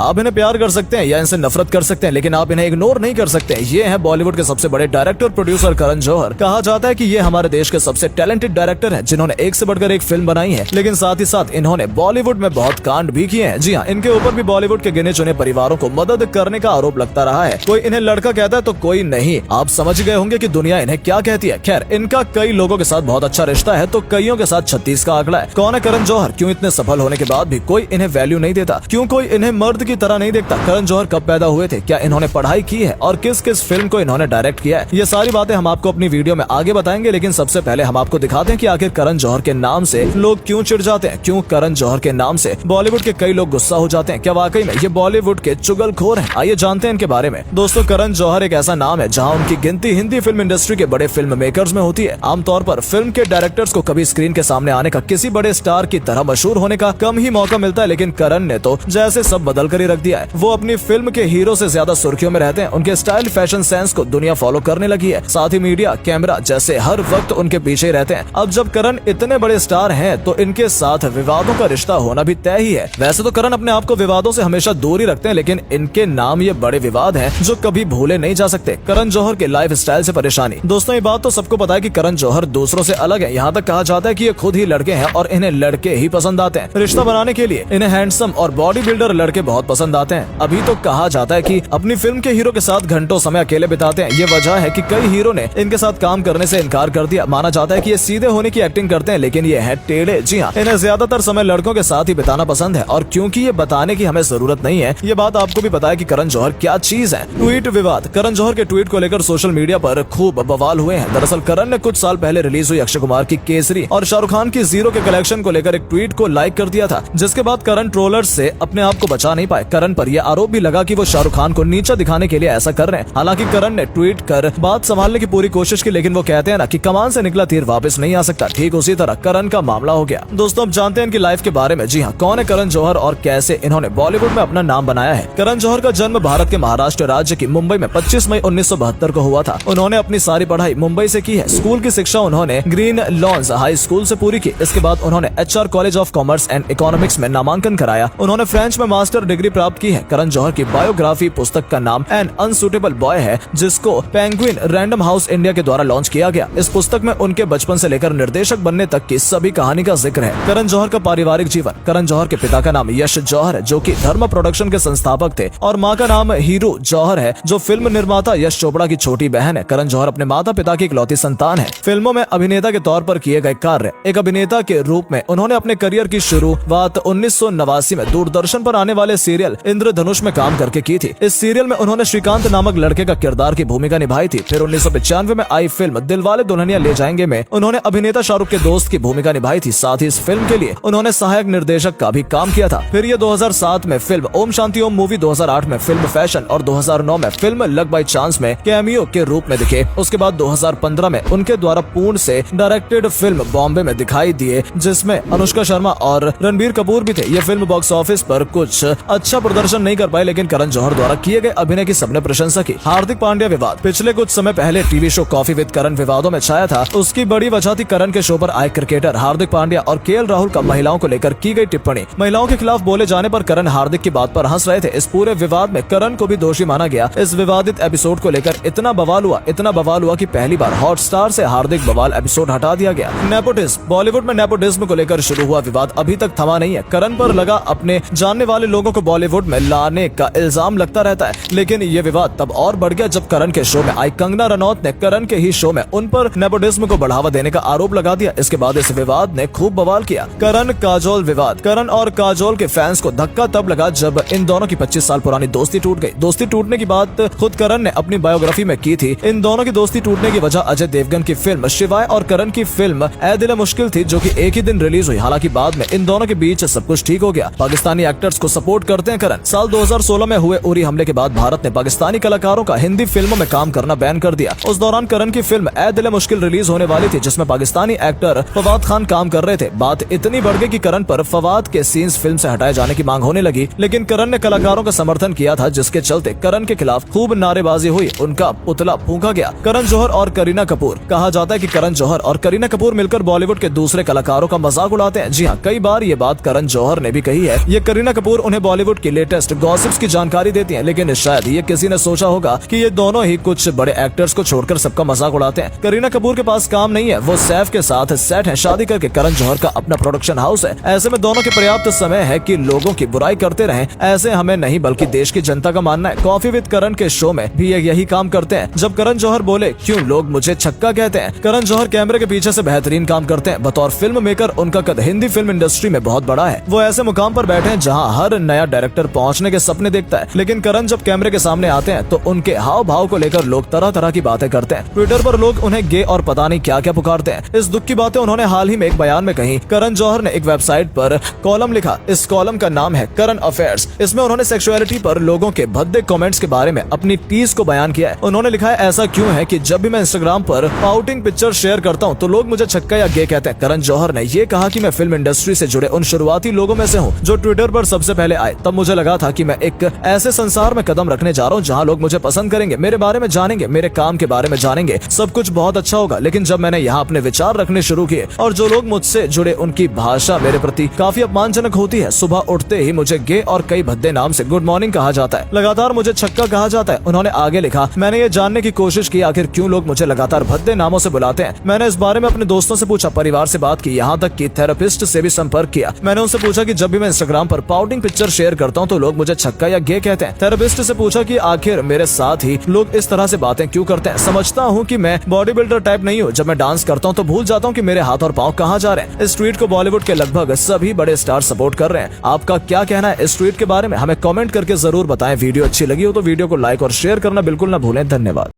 आप इन्हें प्यार कर सकते हैं या इनसे नफरत कर सकते हैं, लेकिन आप इन्हें इग्नोर नहीं कर सकते। ये है बॉलीवुड के सबसे बड़े डायरेक्टर प्रोड्यूसर करण जौहर। कहा जाता है कि ये हमारे देश के सबसे टैलेंटेड डायरेक्टर हैं, जिन्होंने एक से बढ़कर एक फिल्म बनाई है, लेकिन साथ ही साथ इन्होंने बॉलीवुड में बहुत कांड भी किए हैं। जी हाँ, इनके ऊपर भी बॉलीवुड के गिने चुने परिवारों को मदद करने का आरोप लगता रहा है। कोई इन्हें लड़का कहता है तो कोई नहीं। आप समझ गए होंगे कि दुनिया इन्हें क्या कहती है। खैर, इनका कई लोगों के साथ बहुत अच्छा रिश्ता है, तो कईयों के साथ 36 का आंकड़ा है। कौन है करण जौहर? क्यों इतने सफल होने के बाद भी कोई इन्हें वैल्यू नहीं देता? क्यों कोई इन्हें मर्द की तरह नहीं देखता? करण जौहर कब पैदा हुए थे? क्या इन्होंने पढ़ाई की है? और किस किस फिल्म को इन्होंने डायरेक्ट किया है? ये सारी बातें हम आपको अपनी वीडियो में आगे बताएंगे, लेकिन सबसे पहले हम आपको दिखाते हैं कि आखिर करण जौहर के नाम से लोग क्यों चिढ़ जाते हैं। क्यों करण जौहर के नाम से बॉलीवुड के कई लोग गुस्सा हो जाते हैं? क्या वाकई में ये बॉलीवुड के चुगलखोर हैं? आइए जानते हैं इनके बारे में। दोस्तों, करण जौहर एक ऐसा नाम है जहां उनकी गिनती हिंदी फिल्म इंडस्ट्री के बड़े फिल्म मेकर्स में होती है। आमतौर पर फिल्म के डायरेक्टर्स को कभी स्क्रीन के सामने आने का, किसी बड़े स्टार की तरह मशहूर होने का कम ही मौका मिलता है, लेकिन करण ने तो जैसे सब बदल कर ही रख दिया है। वो अपनी फिल्म के हीरो से ज्यादा सुर्खियों में रहते हैं। उनके स्टाइल, फैशन सेंस को दुनिया फॉलो करने लगी है। साथ ही मीडिया, कैमरा जैसे हर वक्त उनके पीछे ही रहते हैं। अब जब करण इतने बड़े स्टार हैं, तो इनके साथ विवादों का रिश्ता होना भी तय ही है। वैसे तो करण अपने आप को विवादों से हमेशा दूर ही रखते हैं, लेकिन इनके नाम ये बड़े विवाद हैं जो कभी भूले नहीं जा सकते। करण जौहर के लाइफ स्टाइल से परेशानी। दोस्तों, ये बात तो सबको पता है कि करण जौहर दूसरों से अलग है। यहाँ तक कहा जाता है कि ये खुद ही लड़के हैं और इन्हें लड़के ही पसंद आते हैं। रिश्ता बनाने के लिए इन्हें हैंडसम और बॉडी बिल्डर लड़के बहुत पसंद आते हैं। अभी तो कहा जाता है कि अपनी फिल्म के हीरो के साथ घंटों समय अकेले बिताते हैं। ये वजह है कि कई हीरो ने इनके साथ काम करने से इनकार कर दिया। माना जाता है कि ये सीधे होने की एक्टिंग करते हैं, लेकिन ये है टेढ़े। जी हाँ, इन्हें ज्यादातर समय लड़कों के साथ ही बिताना पसंद है, और क्योंकि ये बताने की हमें जरूरत नहीं है, ये बात आपको भी पता है कि करण जौहर क्या चीज है। ट्वीट विवाद। करण जौहर के ट्वीट को लेकर सोशल मीडिया पर खूब बवाल हुए हैं। दरअसल करण ने कुछ साल पहले रिलीज हुई अक्षय कुमार की केसरी और शाहरुख खान की जीरो के कलेक्शन को लेकर एक ट्वीट को लाइक कर दिया था, जिसके बाद करण ट्रोलर्स से अपने आप को बचा नहीं पाए। करण पर यह आरोप भी लगा कि वो शाहरुख खान को नीचा दिखाने के लिए ऐसा कर रहे हैं। हालांकि करण ने ट्वीट कर बात संभालने की पूरी कोशिश की, लेकिन वो कहते हैं ना कि कमान से निकला तीर वापस नहीं आ सकता। ठीक उसी तरह करण का मामला हो गया। दोस्तों, अब जानते हैं इनकी लाइफ के बारे में। जी हाँ, कौन है करण जौहर और कैसे इन्होंने बॉलीवुड में अपना नाम बनाया है। करण जौहर का जन्म भारत के महाराष्ट्र राज्य की मुंबई में 25 मई 1972 को हुआ था। उन्होंने अपनी सारी पढ़ाई मुंबई से की है। स्कूल की शिक्षा उन्होंने ग्रीन लॉन्स हाई स्कूल से पूरी की। इसके बाद उन्होंने HR college of commerce and economics में नामांकन कराया। उन्होंने फ्रेंच में मास्टर डिग्री प्राप्त की है। करण जौहर की बायोग्राफी पुस्तक का नाम एन अनसुटेबल बॉय है, जिसको पेंगुइन रैंडम हाउस इंडिया के द्वारा लॉन्च किया गया। इस पुस्तक में उनके बचपन से लेकर निर्देशक बनने तक की सभी कहानी का जिक्र है। करण जौहर का पारिवारिक जीवन। करण जौहर के पिता का नाम यश जौहर है, जो कि धर्मा प्रोडक्शन के संस्थापक थे, और मां का नाम हीरू जौहर है, जो फिल्म निर्माता यश चोपड़ा की छोटी बहन है। करण जौहर अपने माता पिता की इकलौती संतान है। फिल्मों में अभिनेता के तौर पर किए गए कार्य। एक अभिनेता के रूप में उन्होंने अपने करियर की शुरुआत 1989 में दूरदर्शन पर आने वाले सीरियल इंद्रधनुष में काम करके की थी। इस सीरियल में उन्होंने श्रीकांत नामक लड़के का किरदार की भूमिका निभाई थी। फिर 1995 में आई फिल्म दिलवाले दुल्हनिया ले जाएंगे में उन्होंने अभिनेता शाहरुख के दोस्त की भूमिका निभाई थी। साथ ही इस फिल्म के लिए उन्होंने सहायक निर्देशक का भी काम किया था। फिर ये 2007 में फिल्म ओम शांति ओम मूवी, 2008 में फिल्म फैशन और 2009 में फिल्म लक बाय चांस में कैमियो के रूप में दिखे। उसके बाद 2015 में उनके द्वारा पूर्ण से डायरेक्टेड फिल्म बॉम्बे में दिखाई दिए, जिसमें अनुष्का शर्मा और रणबीर कपूर भी थे। ये फिल्म बॉक्स ऑफिस पर कुछ अच्छा प्रदर्शन नहीं कर पाई, लेकिन करण जौहर द्वारा किए गए अभिनय की सबने प्रशंसा की। हार्दिक पांड्या विवाद। पिछले कुछ समय पहले टीवी शो कॉफी विद करण विवादों में छाया था। उसकी बड़ी वजह थी करण के शो पर आए क्रिकेटर हार्दिक पांड्या और KL राहुल का महिलाओं को लेकर की गई टिप्पणी। महिलाओं के खिलाफ बोले जाने पर करण हार्दिक की बात पर हंस रहे थे। इस पूरे विवाद में करण को भी दोषी माना गया। इस विवादित एपिसोड को लेकर इतना बवाल हुआ कि पहली बार हॉटस्टार से हार्दिक बवाल एपिसोड हटा दिया गया। नेपोटिज्म। बॉलीवुड में नेपोटिज्म को लेकर शुरू हुआ विवाद अभी तक थमा नहीं है। करण पर लगा अपने जानने वाले लोगों को बॉलीवुड में लाने का इल्जाम लगता रहता है, लेकिन ये विवाद तब और बढ़ गया जब करण के शो में आई कंगना रनौत ने करण के ही शो में उन पर नेपोटिज्म को बढ़ावा देने का आरोप लगा दिया। इसके बाद इस विवाद ने खूब बवाल किया। करण काजोल विवाद। करण और काजोल के फैंस को धक्का तब लगा जब इन दोनों की 25 साल पुरानी दोस्ती टूट गई। दोस्ती टूटने की बात खुद करण ने अपनी बायोग्राफी में की थी। इन दोनों की दोस्ती टूटने की वजह अजय देवगन की फिल्म शिवाय और करण की फिल्म ए दिल मुश्किल थी, जो कि एक ही दिन रिलीज हुई। हालांकि बाद में इन दोनों के बीच सब कुछ ठीक हो गया। पाकिस्तानी एक्टर्स को सपोर्ट करते हैं करण। साल 2016 में हुए उरी हमले के बाद भारत ने पाकिस्तानी कलाकारों का हिंदी फिल्मों में काम करना बैन कर दिया। उस दौरान करण की फिल्म ए दिल मुश्किल रिलीज होने वाली थी, जिसमें पाकिस्तानी एक्टर फवाद खान काम कर रहे थे। बात इतनी बढ़ गई कि करण पर फवाद के सीन्स फिल्म से हटाए जाने की मांग होने लगी, लेकिन करण ने कलाकारों का समर्थन किया था, जिसके चलते करण के खिलाफ खूब नारेबाजी हुई। उनका पुतला फूंका गया। करण जौहर और करीना कपूर। कहा जाता है कि करण जौहर और करीना कपूर मिलकर बॉलीवुड के दूसरे कलाकारों का मजाक उड़ाते हैं। जी हाँ, कई बार ये बात करण जौहर ने भी कही है। ये करीना कपूर उन्हें बॉलीवुड बॉलीवुड की लेटेस्ट गॉसिप्स की जानकारी देती हैं, लेकिन शायद ये किसी ने सोचा होगा कि ये दोनों ही कुछ बड़े एक्टर्स को छोड़कर सबका मजाक उड़ाते हैं। करीना कपूर के पास काम नहीं है, वो सैफ के साथ सेट है, शादी करके करण जौहर का अपना प्रोडक्शन हाउस है। ऐसे में दोनों के पर्याप्त समय है कि लोगों की बुराई करते रहें। ऐसे हमें नहीं बल्कि देश की जनता का मानना है। कॉफी विद करण के शो में भी ये यही काम करते हैं। जब करण जौहर बोले क्यों लोग मुझे छक्का कहते हैं, करण जौहर कैमरे के पीछे से बेहतरीन काम करते हैं। बतौर फिल्म मेकर उनका कद हिंदी फिल्म इंडस्ट्री में बहुत बड़ा है। वो ऐसे मुकाम पर बैठे हैं जहाँ हर नया डायरेक्टर पहुँचने के सपने देखता है, लेकिन करण जब कैमरे के सामने आते हैं तो उनके हाव भाव को लेकर लोग तरह तरह की बातें करते हैं। ट्विटर पर लोग उन्हें गे और पता नहीं क्या क्या पुकारते हैं। इस दुख की बातें उन्होंने हाल ही में एक बयान में कही। करण जौहर ने एक वेबसाइट पर कॉलम लिखा। इस कॉलम का नाम है करंट अफेयर्स। इसमें उन्होंने सेक्सुअलिटी पर लोगों के भद्दे कमेंट्स के बारे में अपनी टीज को बयान किया है। उन्होंने लिखा है, ऐसा क्यों है कि जब भी मैं इंस्टाग्राम पर पाउटिंग पिक्चर शेयर करता हूं तो लोग मुझे छक्का या गे कहते हैं। करण जौहर ने ये कहा कि मैं फिल्म इंडस्ट्री से जुड़े उन शुरुआती लोगों में से हूं जो ट्विटर पर सबसे पहले आए। तब मुझे लगा था कि मैं एक ऐसे संसार में कदम रखने जा रहा हूं जहां लोग मुझे पसंद करेंगे, मेरे बारे में जानेंगे, मेरे काम के बारे में जानेंगे, सब कुछ बहुत अच्छा होगा। लेकिन जब मैंने यहाँ अपने विचार रखने शुरू किए और जो लोग मुझसे जुड़े उनकी भाषा मेरे प्रति काफी अपमानजनक होती है, सुबह उठते ही मुझे गे और कई भद्दे नाम से गुड मॉर्निंग कहा जाता है, लगातार मुझे छक्का कहा जाता है। उन्होंने आगे लिखा, मैंने ये जानने की कोशिश की आखिर क्यों लोग मुझे लगातार भद्दे नामों से बुलाते हैं। मैंने इस बारे में अपने दोस्तों से पूछा, परिवार से बात की, यहाँ तक कि थेरेपिस्ट से भी संपर्क किया। मैंने उनसे पूछा कि जब भी मैं इंस्टाग्राम पर पाउटिंग पिक्चर शेयर करता हूँ तो लोग मुझे छक्का या गे कहते हैं। थेरेपिस्ट से पूछा कि आखिर मेरे साथ ही लोग इस तरह से बातें क्यों करते हैं। समझता हूँ कि मैं बॉडी बिल्डर टाइप नहीं हूँ। जब मैं डांस करता हूँ तो भूल जाता हूँ कि मेरे हाथ और पाँव कहाँ जा रहे हैं। इस ट्वीट को बॉलीवुड के लगभग सभी बड़े स्टार सपोर्ट कर रहे हैं। आपका क्या कहना है इस ट्वीट के बारे में, हमें कमेंट करके जरूर बताएं। वीडियो अच्छी लगी हो तो वीडियो को लाइक और शेयर करना बिल्कुल ना भूलें। धन्यवाद।